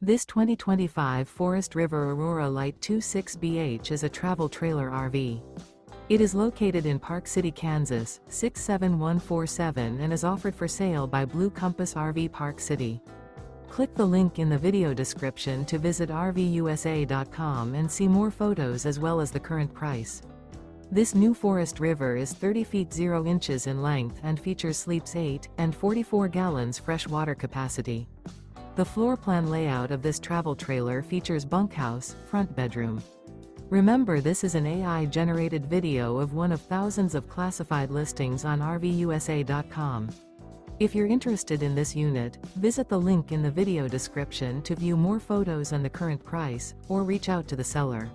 This 2025 Forest River Aurora Light 26BH is a travel trailer RV. It is located in Park City, Kansas, 67147 and is offered for sale by Blue Compass RV Park City. Click the link in the video description to visit RVUSA.com and see more photos as well as the current price. This new Forest River is 30 feet 0 inches in length and features sleeps 8 and 44 gallons fresh water capacity. The floor plan layout of this travel trailer features bunkhouse, front bedroom. Remember, this is an AI-generated video of one of thousands of classified listings on RVUSA.com. If you're interested in this unit, visit the link in the video description to view more photos and the current price, or reach out to the seller.